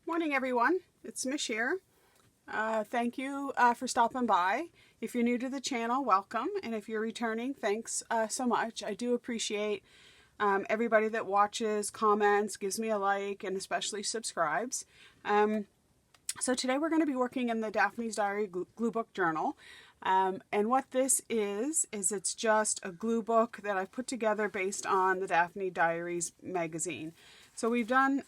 Morning everyone, it's Mish here. Thank you for stopping by. If you're new to the channel, welcome, and if you're returning, thanks so much. I do appreciate everybody that watches, comments, gives me a like, and especially subscribes. So today we're going to be working in the Daphne Diary Gluebook journal. And what this is it's just a glue book that I've put together based on the Daphne Diaries magazine. So we've done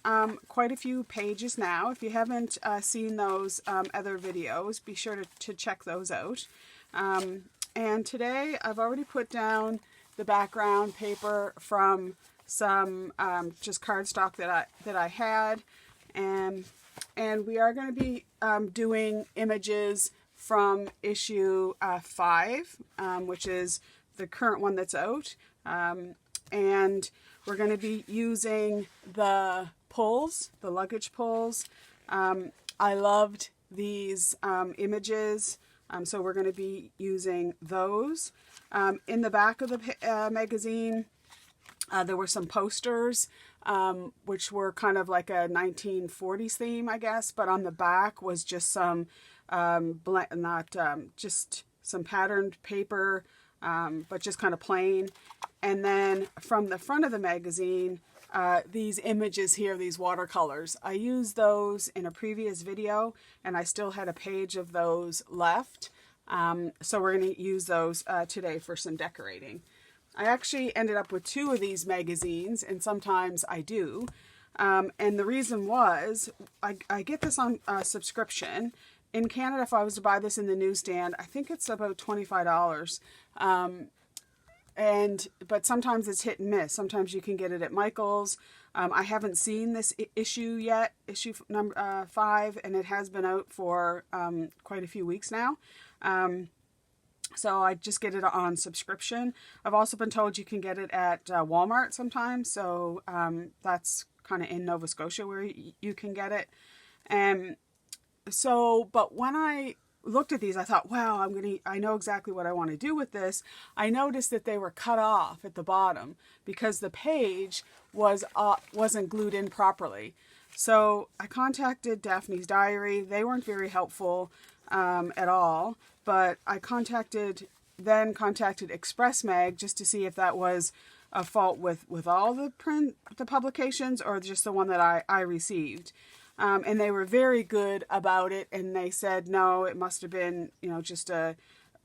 quite a few pages now. If you haven't seen those other videos, be sure to check those out. And today I've already put down the background paper from some just cardstock that I had, and we are going to be doing images from issue 5, which is the current one that's out. And we're going to be using the pulls, the luggage pulls. I loved these images, so we're going to be using those. In the back of the magazine, there were some posters, which were kind of like a 1940s theme, I guess, but on the back was just some, just some patterned paper, but just kind of plain. And then from the front of the magazine, these images here, these watercolors, I used those in a previous video, and I still had a page of those left. So we're going to use those today for some decorating. I actually ended up with 2 of these magazines, and sometimes I do. And the reason was, I get this on subscription. In Canada, if I was to buy this in the newsstand, I think it's about $25. But sometimes it's hit and miss. Sometimes you can get it at Michael's. I haven't seen this issue yet, issue number 5, and it has been out for quite a few weeks now. So I just get it on subscription. I've also been told you can get it at Walmart sometimes. So that's kind of in Nova Scotia where you can get it. But when I looked at these, I thought, wow, I know exactly what I want to do with this. I noticed that they were cut off at the bottom because the page wasn't glued in properly. So I contacted Daphne's Diary. They weren't very helpful at all, but I contacted Express Mag just to see if that was a fault with all the publications or just the one that I received. And they were very good about it, and they said, no, it must have been, just a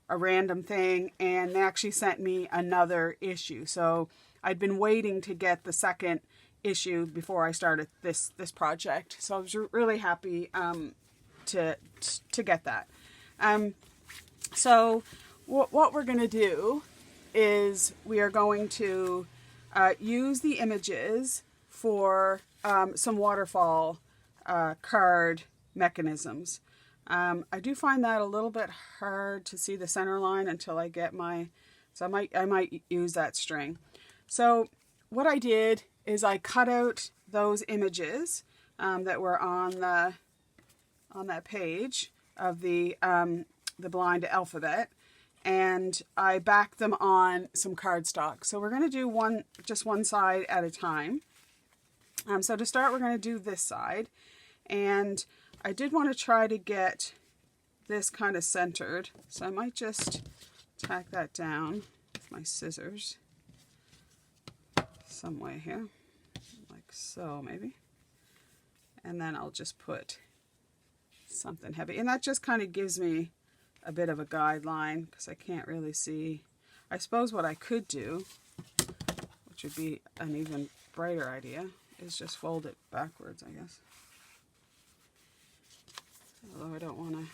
random thing, and they actually sent me another issue. So I'd been waiting to get the second issue before I started this project. So I was really happy to get that. So what we're going to do is we are going to use the images for some waterfall card mechanisms. I do find that a little bit hard to see the center line until I get so I might use that string. So what I did is I cut out those images that were on that page of the blind alphabet, and I backed them on some cardstock. So we're going to do just one side at a time. So to start, we're going to do this side. And I did want to try to get this kind of centered, so I might just tack that down with my scissors some way here, like so maybe. And then I'll just put something heavy, and that just kind of gives me a bit of a guideline because I can't really see. I suppose what I could do, which would be an even brighter idea, is just fold it backwards, I guess. Although I don't want to.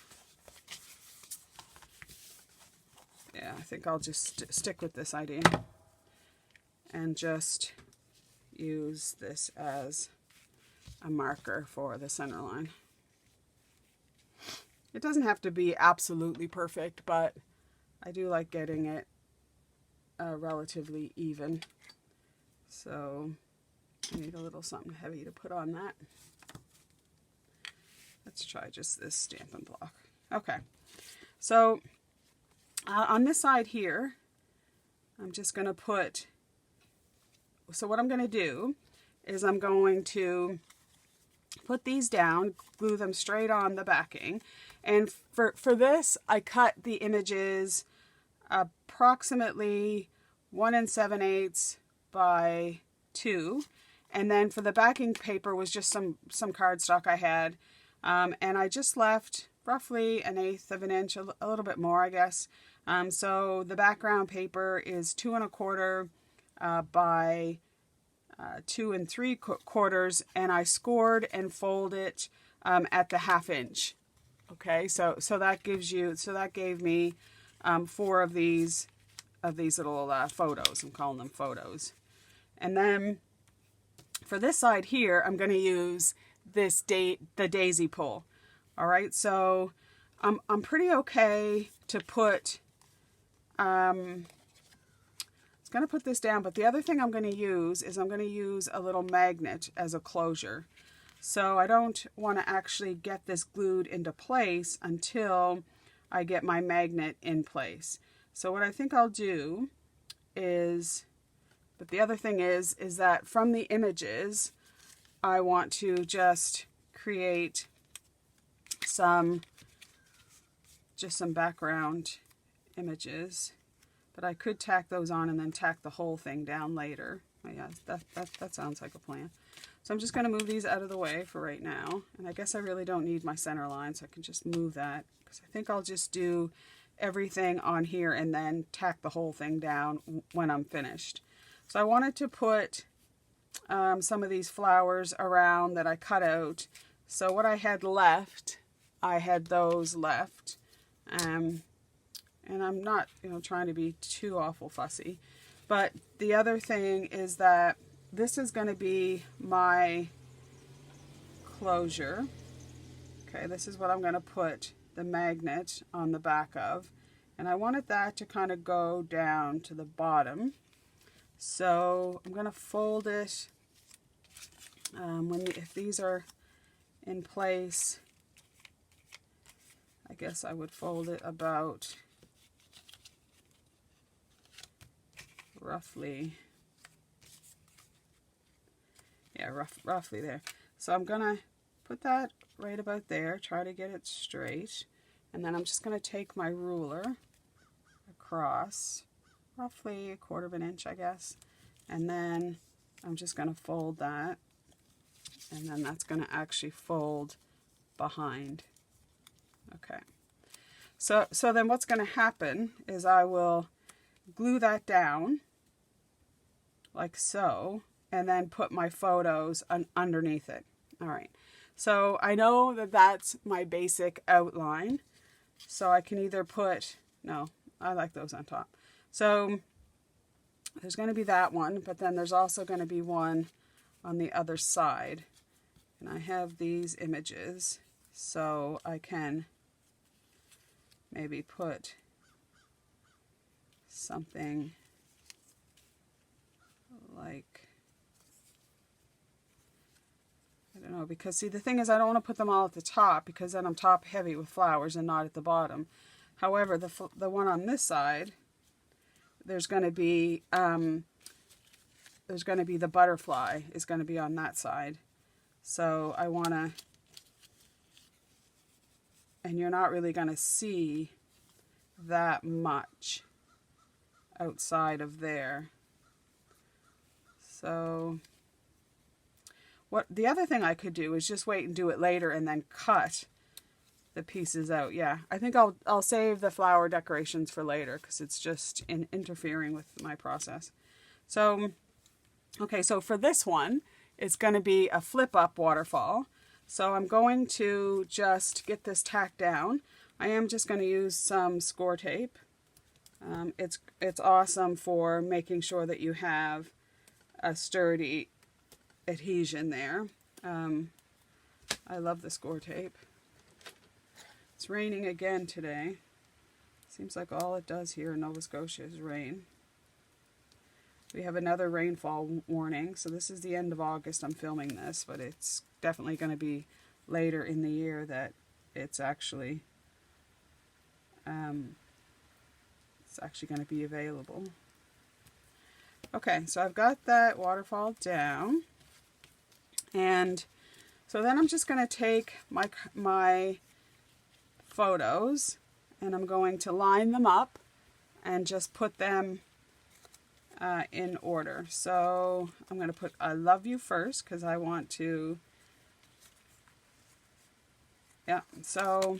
Yeah, I think I'll just stick with this idea and just use this as a marker for the center line. It doesn't have to be absolutely perfect, but I do like getting it relatively even. So I need a little something heavy to put on that. Let's try just this Stampin' Block. Okay, so on this side here, I'm just going to put, so what I'm going to do is I'm going to put these down, glue them straight on the backing. And for this, I cut the images approximately 1 7/8 by 2. And then for the backing paper was just some cardstock I had. And I just left roughly 1/8 of an inch, a little bit more, I guess. So the background paper is 2 1/4 by 2 3/4, and I scored and folded it at the 1/2 inch. Okay, so that gave me 4 of these little photos. I'm calling them photos. And then for this side here, I'm going to use the daisy pull. All right, so I'm pretty okay to put. I'm going to put this down, but the other thing I'm going to use is I'm going to use a little magnet as a closure. So I don't want to actually get this glued into place until I get my magnet in place. So what I think I'll do is, but the other thing is that from the images, I want to just create just some background images, but I could tack those on and then tack the whole thing down later. Oh yeah, that sounds like a plan. So I'm just going to move these out of the way for right now, and I guess I really don't need my center line, so I can just move that, because I think I'll just do everything on here and then tack the whole thing down when I'm finished. So I wanted to put some of these flowers around that I cut out. So what I had left, I had those left. And I'm not, trying to be too awful fussy. But the other thing is that this is going to be my closure. Okay, this is what I'm going to put the magnet on the back of. And I wanted that to kind of go down to the bottom. So I'm going to fold it. If these are in place, I guess I would fold it about roughly, roughly there. So I'm gonna put that right about there, try to get it straight, and then I'm just gonna take my ruler across roughly 1/4 of an inch, I guess, and then I'm just gonna fold that, and then that's gonna actually fold behind. Okay, so then what's gonna happen is I will glue that down like so, and then put my photos underneath it. All right, so I know that that's my basic outline, so I can either put, no, I like those on top. So there's going to be that one, but then there's also going to be one on the other side, and I have these images, so I can maybe put something like, I don't know, because see, the thing is I don't want to put them all at the top, because then I'm top heavy with flowers and not at the bottom. However, the one on this side, there's going to be the butterfly is going to be on that side. So I want to, and you're not really going to see that much outside of there. So what the other thing I could do is just wait and do it later and then cut the pieces out. Yeah, I think I'll save the flower decorations for later, because it's just interfering with my process. So okay, so for this one, it's going to be a flip up waterfall. So I'm going to just get this tacked down. I am just going to use some score tape. It's awesome for making sure that you have a sturdy adhesion there. I love the score tape. It's raining again today. Seems like all it does here in Nova Scotia is rain. We have another rainfall warning, so this is the end of August I'm filming this, but it's definitely going to be later in the year that it's actually going to be available. Okay, so I've got that waterfall down, and So then I'm just going to take my photos and I'm going to line them up and just put them in order. So I'm going to put I love you first because I want to, yeah, so,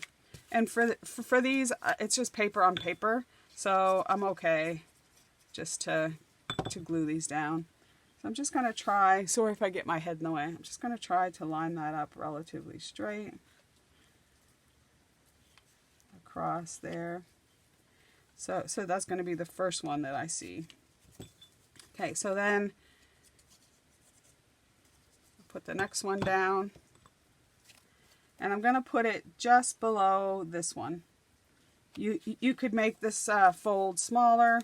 and for these, it's just paper on paper, so I'm okay just to glue these down. So I'm just going to try, sorry if I get my head in the way, I'm just going to try to line that up relatively straight across there. So that's going to be the first one that I see. Okay, so then I'll put the next one down. And I'm going to put it just below this one. You could make this fold smaller,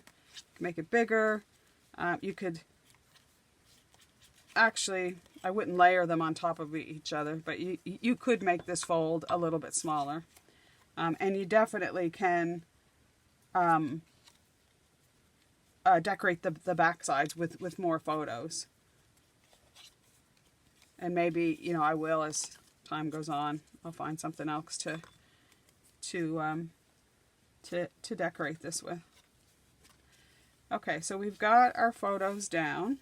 make it bigger. You could, actually, I wouldn't layer them on top of each other, but you could make this fold a little bit smaller. And you definitely can decorate the back sides with more photos. And maybe, you know, I will as time goes on. I'll find something else to decorate this with. Okay, so we've got our photos down.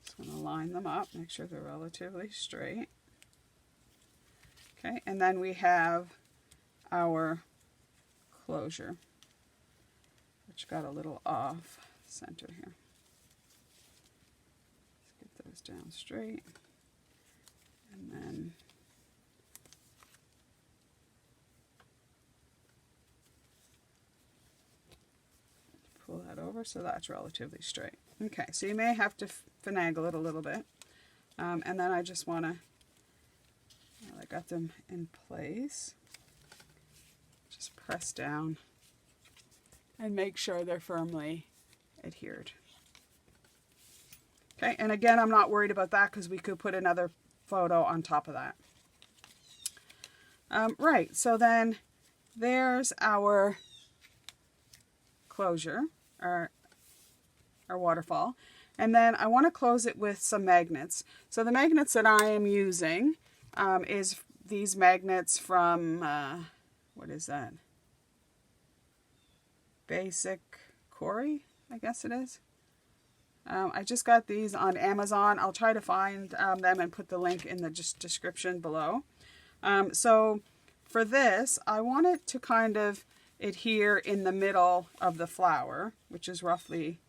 Just going to line them up, make sure they're relatively straight. Okay, and then we have our closure, which got a little off center here. Let's get those down straight. And then pull that over so that's relatively straight. Okay, so you may have to finagle it a little bit. And then I just want to, I got them in place. Just press down and make sure they're firmly adhered. Okay, and again, I'm not worried about that because we could put another photo on top of that. Right, so then there's our closure, our waterfall. And then I want to close it with some magnets. So the magnets that I am using is these magnets from, what is that? Basic Quarry, I guess it is. I just got these on Amazon. I'll try to find them and put the link in the description below. So for this, I want it to kind of adhere in the middle of the flower, which is roughly,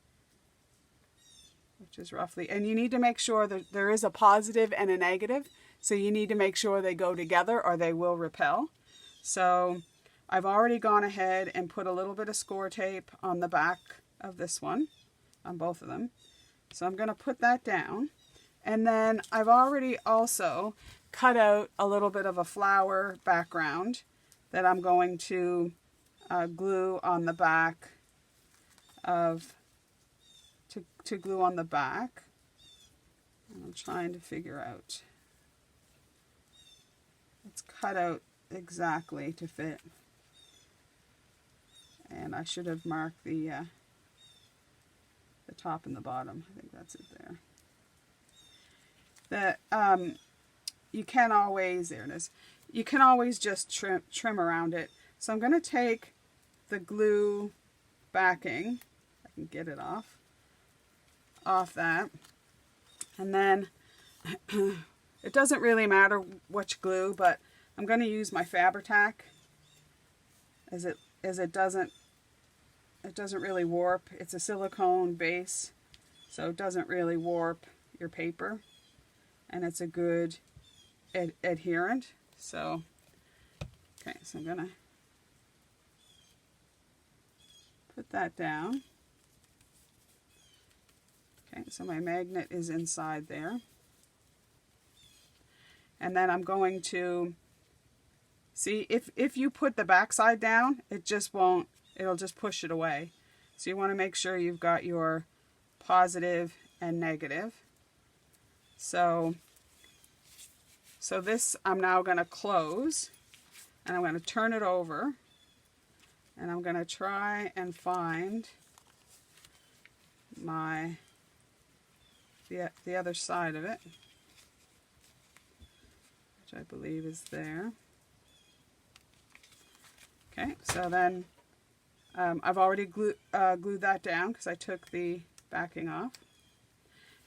and you need to make sure that there is a positive and a negative. So you need to make sure they go together or they will repel. So I've already gone ahead and put a little bit of score tape on the back of this one, on both of them. So I'm going to put that down. And then I've already also cut out a little bit of a flower background that I'm going to glue on the back of, to glue on the back. And I'm trying to figure out, it's cut out exactly to fit. And I should have marked the top and the bottom. I think that's it there. You can always, there it is. You can always just trim around it. So I'm going to take the glue backing, I can get it off that, and then it doesn't really matter which glue, but I'm going to use my Fabri-Tac as it doesn't really warp. It's a silicone base, so it doesn't really warp your paper, and it's a good adherent. So okay, so I'm gonna put that down. Okay, so my magnet is inside there. And then I'm going to, see, if you put the back side down, it just won't, it'll just push it away. So you want to make sure you've got your positive and negative. So this I'm now going to close, and I'm going to turn it over, and I'm going to try and find the other side of it. which I believe is there. Okay, so then I've already glued that down because I took the backing off.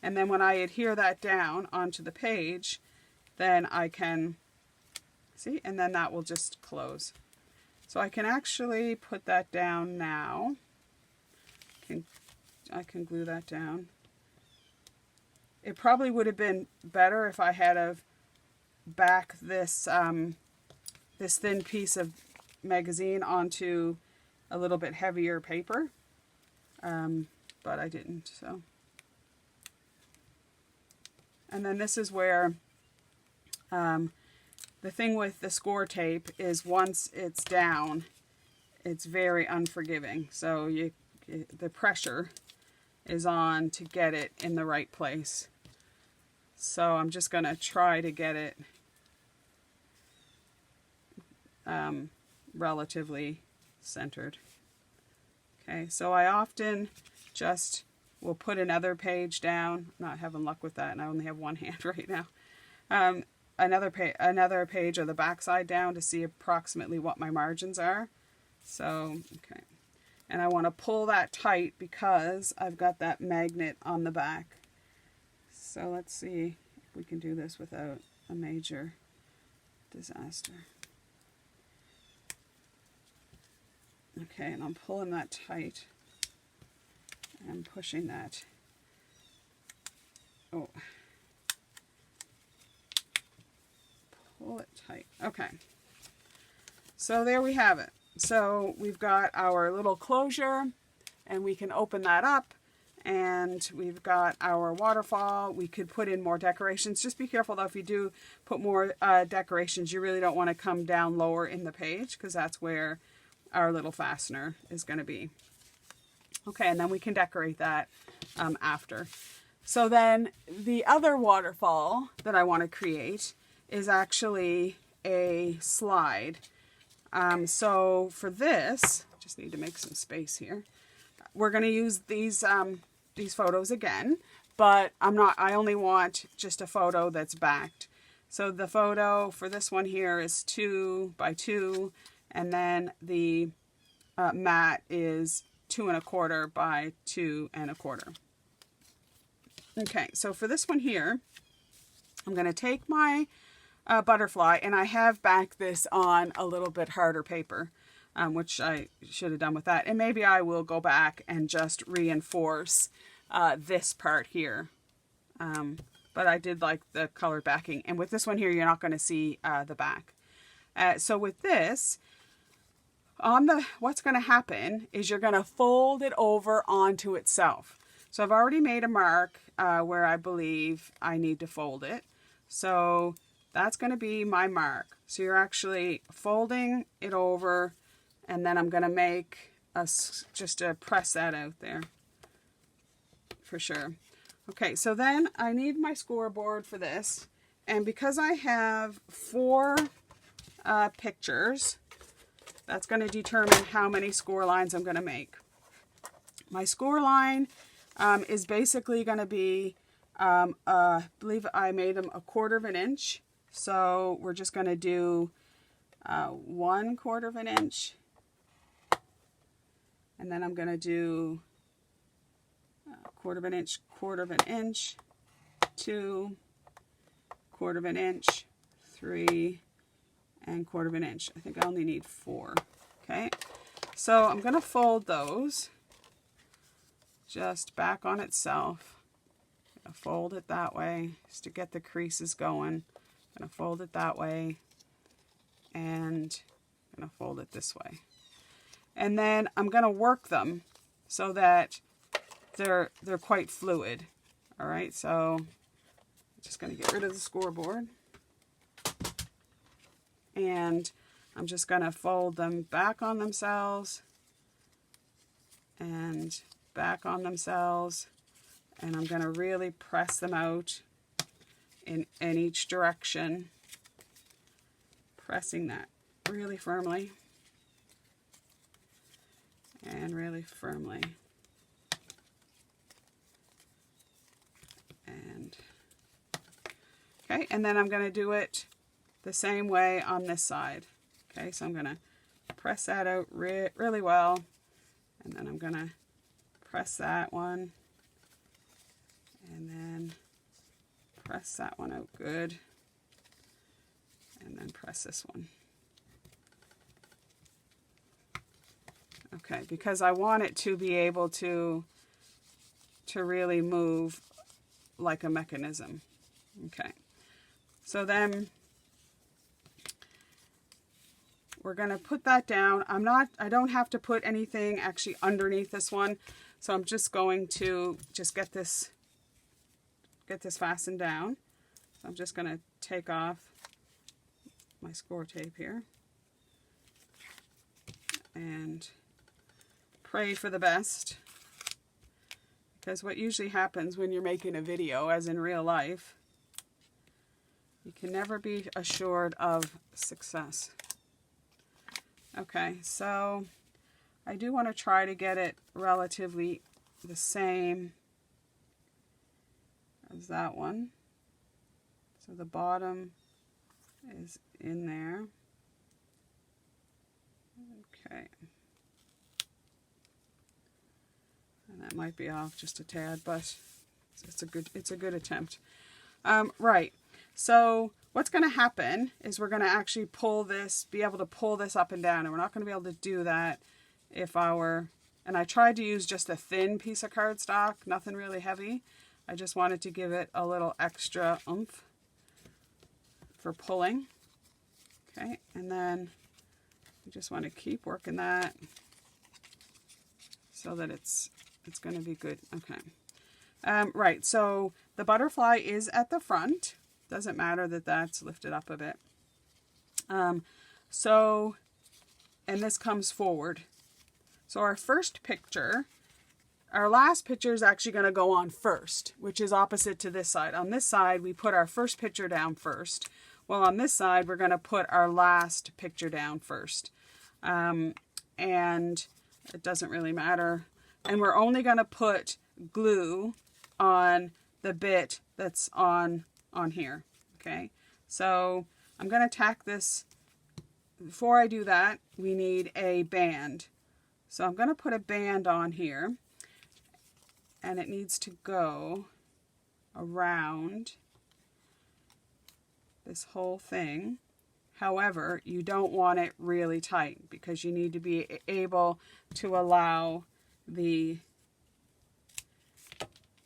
And then when I adhere that down onto the page, then I can, see, and then that will just close. So I can actually put that down now. I can glue that down. It probably would have been better if I had have back this, this thin piece of magazine onto a little bit heavier paper, but I didn't, so. And then this is where the thing with the score tape is once it's down, it's very unforgiving. So the pressure is on to get it in the right place. So I'm just going to try to get it relatively centered. Okay, so I often just will put another page down. I'm not having luck with that, and I only have one hand right now. Another page or the back side down to see approximately what my margins are. So, okay. And I want to pull that tight because I've got that magnet on the back. So let's see if we can do this without a major disaster. Okay, and I'm pulling that tight. I'm pushing that. Oh. Pull it tight. Okay. So there we have it. So we've got our little closure, and we can open that up, and we've got our waterfall. We could put in more decorations. Just be careful though, if you do put more decorations, you really don't want to come down lower in the page, because that's where our little fastener is going to be. Okay, and then we can decorate that after. So then the other waterfall that I want to create is actually a slide. So for this, just need to make some space here. We're going to use these photos again, but I only want just a photo that's backed. So the photo for this one here is 2 by 2, and then the mat is 2 1/4 by 2 1/4. Okay, so for this one here, I'm going to take my butterfly, and I have backed this on a little bit harder paper, which I should have done with that. And maybe I will go back and just reinforce this part here. But I did like the colored backing. And with this one here, you're not going to see the back. So with this, what's going to happen is you're going to fold it over onto itself. So I've already made a mark where I believe I need to fold it. So that's going to be my mark. So you're actually folding it over, and then I'm going to make just to press that out there for sure. Okay, so then I need my scoreboard for this, and because I have 4 pictures, that's going to determine how many score lines I'm going to make. My score line is basically going to be, I believe I made them 1/4 inch. So we're just going to do 1/4 inch. And then I'm going to do 1/4 inch, 1/4 inch, 2, 1/4 inch, 3, and 1/4 inch. I think I only need 4. Okay. So I'm going to fold those just back on itself. I'm going to fold it that way just to get the creases going. I'm going to fold it that way, and I'm going to fold it this way. And then I'm going to work them so that they're quite fluid. All right, so I'm just going to get rid of the scoreboard. And I'm just going to fold them back on themselves and back on themselves. And I'm going to really press them out in each direction, pressing that really firmly and really firmly. And okay, and then I'm going to do it the same way on this side. Okay, so I'm going to press that out really well, and then I'm going to press that one, and then press that one out good, and then press this one. Okay, because I want it to be able to really move like a mechanism. Okay, so then we're going to put that down. I don't have to put anything actually underneath this one, so I'm just going to get this fastened down. So I'm just going to take off my score tape here and pray for the best, because what usually happens when you're making a video, as in real life, you can never be assured of success. Okay, so I do want to try to get it relatively the same as that one. So the bottom is in there. Okay. And that might be off just a tad, but it's a good attempt. Right. So what's going to happen is we're going to actually be able to pull this up and down, and we're not going to be able to do that if and I tried to use just a thin piece of cardstock, nothing really heavy. I just wanted to give it a little extra oomph for pulling. Okay, and then you just want to keep working that so that it's going to be good. Okay. Right, so the butterfly is at the front. Doesn't matter that that's lifted up a bit. And this comes forward. So our first picture, our last picture is actually going to go on first, which is opposite to this side. On this side, we put our first picture down first. Well, on this side, we're going to put our last picture down first. And it doesn't really matter. And we're only going to put glue on the bit that's on here. Okay, so I'm going to tack this. Before I do that, we need a band. So I'm going to put a band on here, and it needs to go around this whole thing. However, you don't want it really tight, because you need to be able to allow the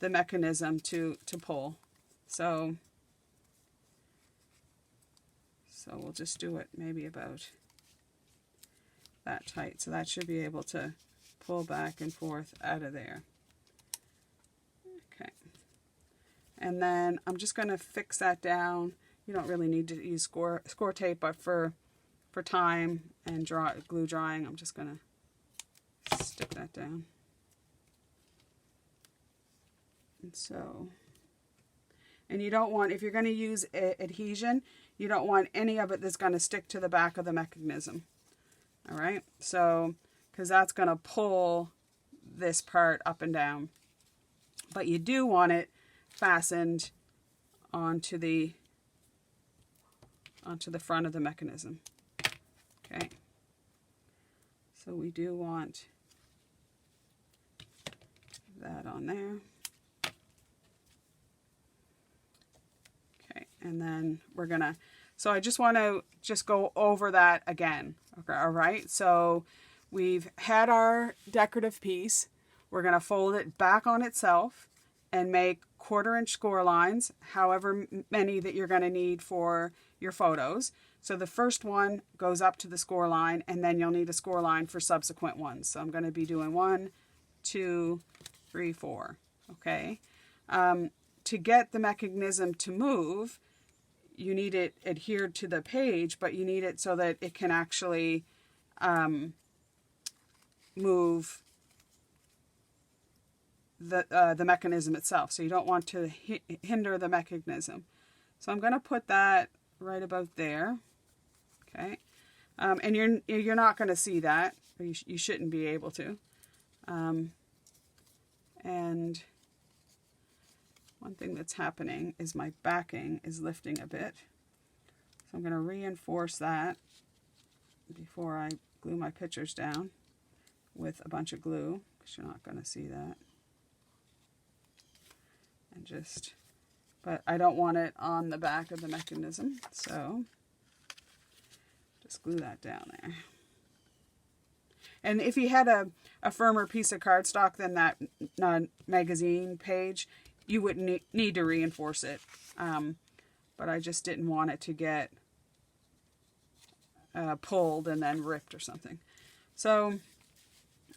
mechanism to pull. So we'll just do it maybe about that tight. So that should be able to pull back and forth out of there. Okay. And then I'm just going to fix that down. You don't really need to use score tape, but for time and glue drying, I'm just going to stick that down. And you don't want, if you're going to use adhesion, you don't want any of it that's going to stick to the back of the mechanism. All right, so because that's going to pull this part up and down, but you do want it fastened onto the front of the mechanism. Okay, so we do want that on there. Okay, and then we're gonna, so I just want to go over that again. Okay, all right, so we've had our decorative piece. We're going to fold it back on itself and make 1/4 inch score lines, however many that you're going to need for your photos. So the first one goes up to the score line, and then you'll need a score line for subsequent ones. So I'm going to be doing 1, 2, 3, 4. Okay. To get the mechanism to move, you need it adhered to the page, but you need it so that it can actually move the mechanism itself. So you don't want to hinder the mechanism. So I'm going to put that right about there. Okay, and you're not going to see that, or you shouldn't be able to. And one thing that's happening is my backing is lifting a bit. So So I'm going to reinforce that before I glue my pictures down with a bunch of glue, because you're not going to see that. And but I don't want it on the back of the mechanism, so just glue that down there. And if you had a firmer piece of cardstock than that magazine page, you wouldn't need to reinforce it. But I just didn't want it to get pulled and then ripped or something. So,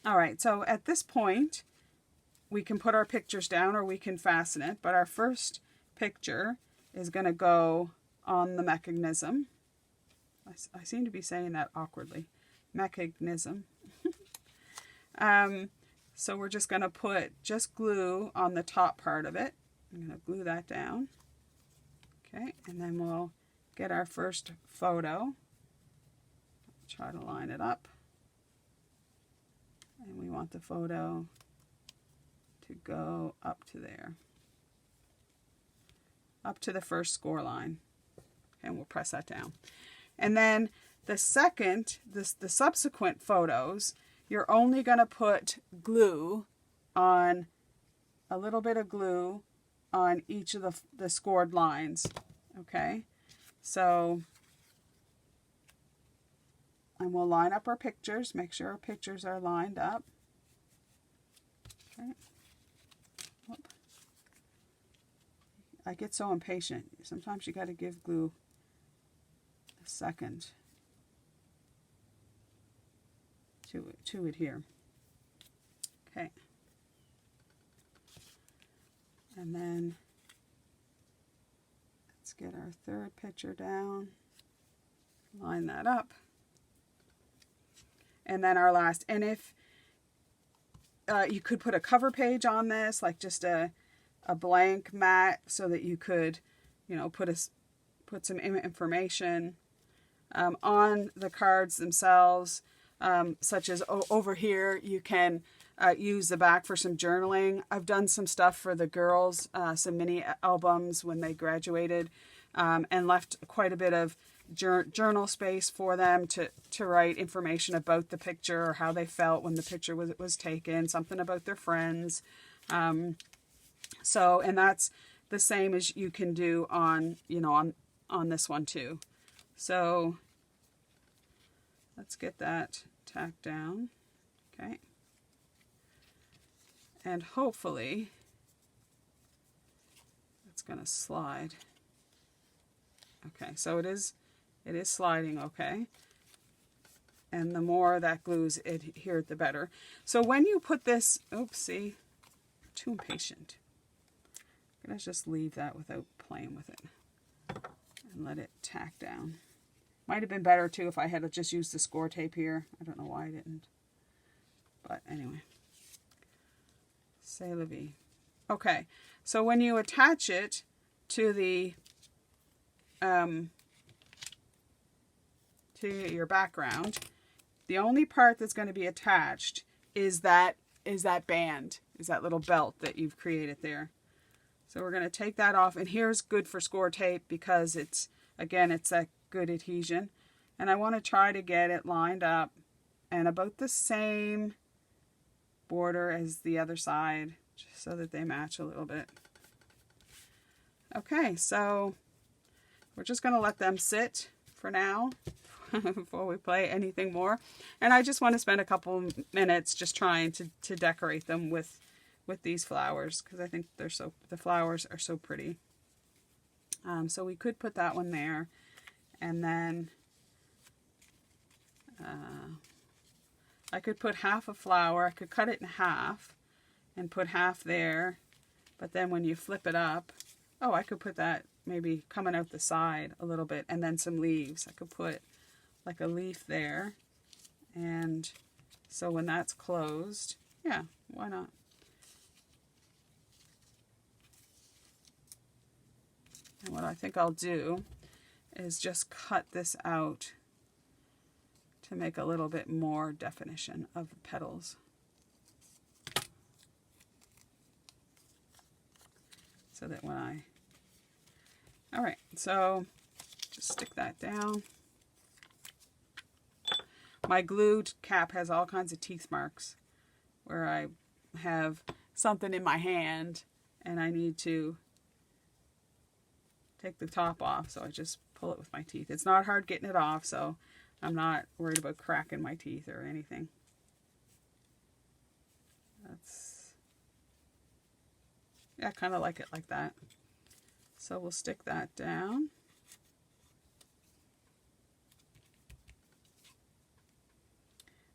all right, so at this point, we can put our pictures down or we can fasten it, but our first picture is going to go on the mechanism. I seem to be saying that awkwardly. Mechanism. So we're just going to put just glue on the top part of it. I'm going to glue that down. Okay, and then we'll get our first photo. Try to line it up. And we want the photo to go up to there. Up to the first score line. And we'll press that down. And then the subsequent photos, you're only going to put glue on, a little bit of glue on each of the scored lines. Okay, so, and we'll line up our pictures, make sure our pictures are lined up. Okay. Whoop. I get so impatient. Sometimes you got to give glue a second to adhere. Okay. And then let's get our third picture down, line that up. And then our last, and if you could put a cover page on this, like just a blank mat, so that you could, you know, put some information on the cards themselves, such as over here you can use the back for some journaling. I've done some stuff for the girls, some mini albums when they graduated, and left quite a bit of journal space for them to write information about the picture or how they felt when the picture was taken, something about their friends. So, and that's the same as you can do on, you know, on this one too. So let's get that tacked down. Okay. And hopefully it's going to slide. Okay, so it is sliding okay. And the more that glue's adhered, the better. So when you put this, oopsie, too impatient. I'm going to just leave that without playing with it and let it tack down. Might have been better too if I had just used the score tape here. I don't know why I didn't. But anyway. C'est la vie. Okay, so when you attach it to the to your background, the only part that's going to be attached is that band, is that little belt that you've created there. So we're going to take that off, and here's good for score tape because it's, again, it's that good adhesion. And I want to try to get it lined up and about the same border as the other side, just so that they match a little bit. Okay, so we're just going to let them sit for now before we play anything more. And I just want to spend a couple minutes just trying to decorate them with these flowers, because I think the flowers are so pretty. So we could put that one there, and then I could put half a flower. I could cut it in half and put half there, but then when you flip it up, oh, I could put that maybe coming out the side a little bit, and then some leaves. I could put like a leaf there, and so when that's closed, yeah, why not? And what I think I'll do is just cut this out to make a little bit more definition of the petals. So that when all right, so Just stick that down. My glued cap has all kinds of teeth marks where I have something in my hand and I need to take the top off, so I just pull it with my teeth. It's not hard getting it off, so I'm not worried about cracking my teeth or anything. Yeah, I kind of like it like that. So we'll stick that down.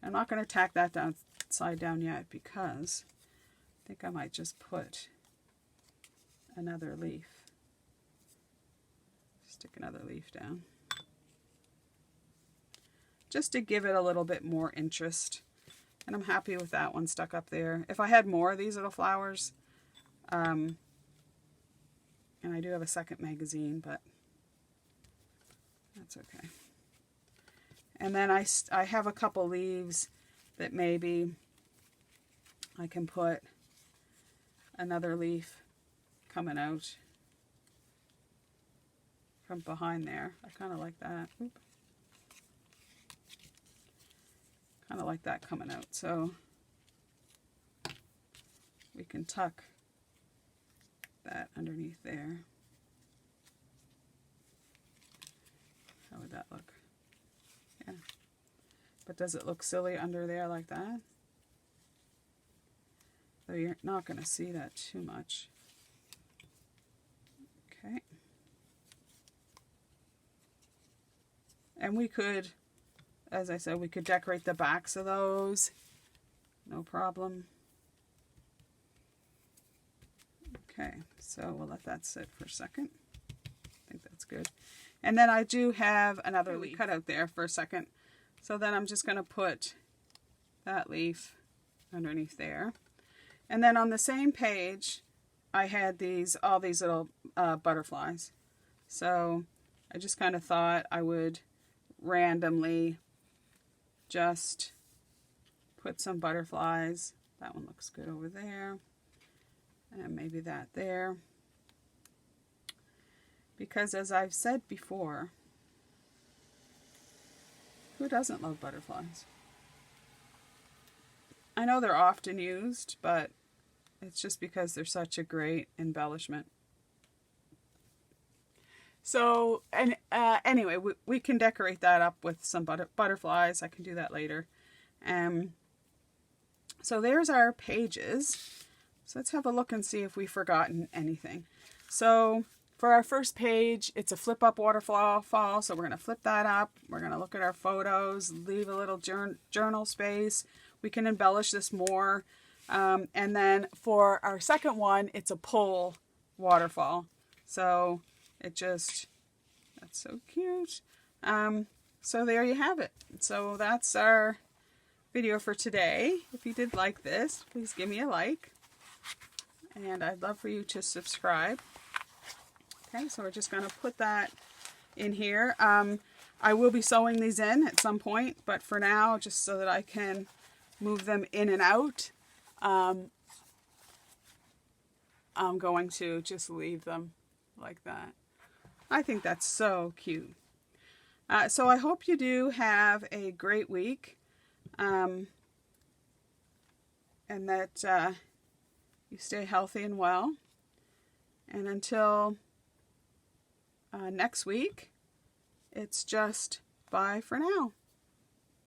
I'm not going to tack that down side down yet because I think I might just put another leaf. Stick another leaf down. Just to give it a little bit more interest. And I'm happy with that one stuck up there. If I had more of these little flowers, and I do have a second magazine, but that's okay. And then I have a couple leaves that maybe I can put another leaf coming out from behind there. I kind of like that. Kind of like that coming out. So we can tuck that underneath there. How would that look? Yeah. But does it look silly under there like that? Though you're not going to see that too much. Okay. And we could, as I said, we could decorate the backs of those. No problem. Okay, so we'll let that sit for a second. I think that's good. And then I do have another leaf cut out there for a second. So then I'm just going to put that leaf underneath there. And then on the same page, I had all these little butterflies. So I just kind of thought I would randomly just put some butterflies. That one looks good over there. And maybe that there. Because as I've said before, who doesn't love butterflies? I know they're often used, but it's just because they're such a great embellishment. So, and anyway, we can decorate that up with some butterflies. I can do that later. So there's our pages. So let's have a look and see if we've forgotten anything. So for our first page, it's a flip up waterfall. So we're going to flip that up. We're going to look at our photos, leave a little journal space. We can embellish this more. And then for our second one, it's a pull waterfall. So it just, that's so cute. So there you have it. So that's our video for today. If you did like this, please give me a like. And I'd love for you to subscribe. Okay, so we're just going to put that in here. I will be sewing these in at some point, but for now, just so that I can move them in and out, I'm going to just leave them like that. I think that's so cute. So I hope you do have a great week, and that you stay healthy and well. And until next week, it's just bye for now.